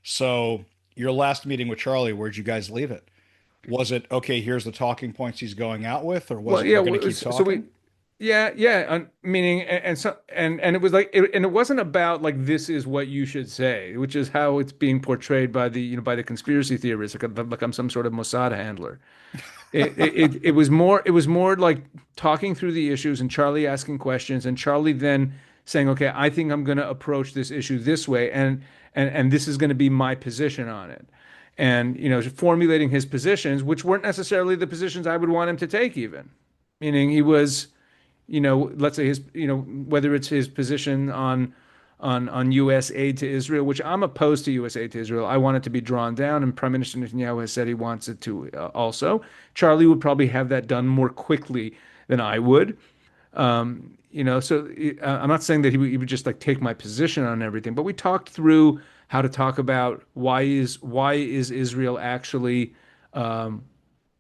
So your last meeting with Charlie, where'd you guys leave it? Was it, okay, here's the talking points he's going out with, or was Well, it, yeah, we're going to keep so we, talking? yeah, meaning, and so, and it was like, and it wasn't about like this is what you should say, which is how it's being portrayed by the, by the conspiracy theorists, like I'm some sort of Mossad handler. It was more like talking through the issues and Charlie asking questions and Charlie then saying, okay, I think I'm going to approach this issue this way, and this is going to be my position on it. And formulating his positions, which weren't necessarily the positions I would want him to take, even. Meaning he was, let's say his, whether it's his position on U.S. aid to Israel, which I'm opposed to U.S. aid to Israel. I want it to be drawn down, and Prime Minister Netanyahu has said he wants it to also. Charlie would probably have that done more quickly than I would. So I'm not saying that he would just like take my position on everything, but we talked through how to talk about why is Israel actually um,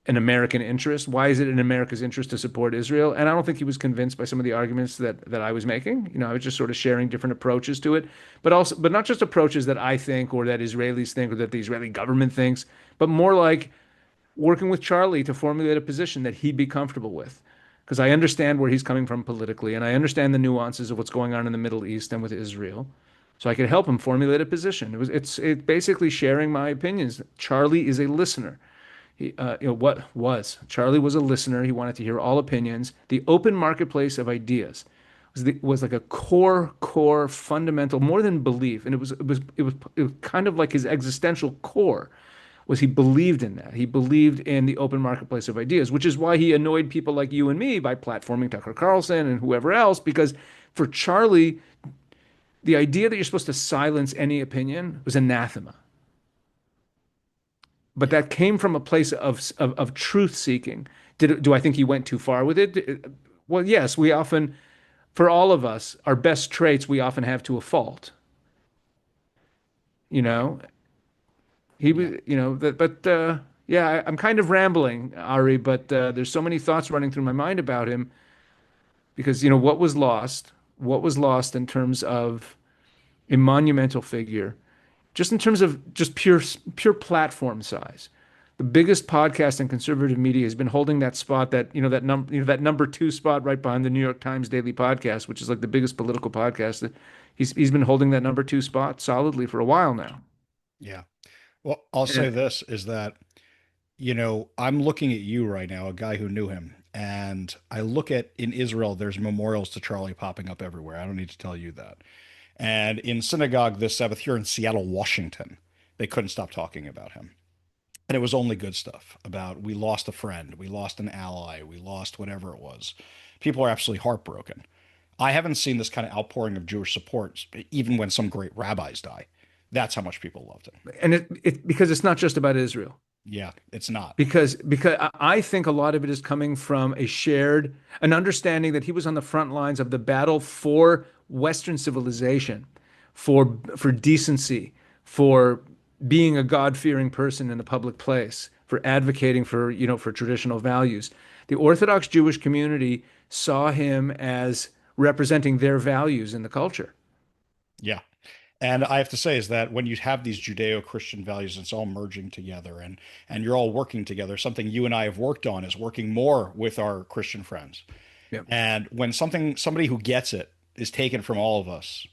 an American interest? Why is it in America's interest to support Israel? And I don't think he was convinced by some of the arguments that I was making. I was just sort of sharing different approaches to it, but not just approaches that I think or that Israelis think or that the Israeli government thinks, but more like working with Charlie to formulate a position that he'd be comfortable with. Because I understand where he's coming from politically, and I understand the nuances of what's going on in the Middle East and with Israel. So I could help him formulate a position. It's basically sharing my opinions. Charlie is a listener. What was Charlie was a listener. He wanted to hear all opinions. The open marketplace of ideas was like a core fundamental, more than belief, and it was kind of like his existential core. Was he believed in that? He believed in the open marketplace of ideas, which is why he annoyed people like you and me by platforming Tucker Carlson and whoever else. Because for Charlie, the idea that you're supposed to silence any opinion was anathema. But Yeah. that came from a place of truth seeking. Do I think he went too far with it? Well, yes, we often, for all of us, our best traits we often have to a fault. You Right. know, he was, Yeah. yeah, I'm kind of rambling, Ari, but there's so many thoughts running through my mind about him because what was lost in terms of a monumental figure, just in terms of just pure platform size. The biggest podcast in conservative media has been holding that spot that that number two spot right behind the New York Times Daily Podcast, which is like the biggest political podcast. That he's been holding that number two spot solidly for a while now. Yeah. Well, I'll say And this is that, I'm looking at you right now, a guy who knew him, and I look at in Israel, there's memorials to Charlie popping up everywhere. I don't need to tell you that. And in synagogue this Sabbath here in Seattle, Washington, they couldn't stop talking about him. And it was only good stuff about we lost a friend, we lost an ally, we lost whatever it was. People are absolutely heartbroken. I haven't seen this kind of outpouring of Jewish support, even when some great rabbis die. That's how much people loved him. it because it's not just about Israel. Yeah, it's not. Because I think a lot of it is coming from an understanding that he was on the front lines of the battle for Western civilization, for decency, for being a God-fearing person in a public place, for advocating for traditional values. The Orthodox Jewish community saw him as representing their values in the culture. Yeah. And I have to say is that when you have these Judeo-Christian values, it's all merging together and you're all working together. Something you and I have worked on is working more with our Christian friends. Yeah. And when somebody who gets it is taken from all of us,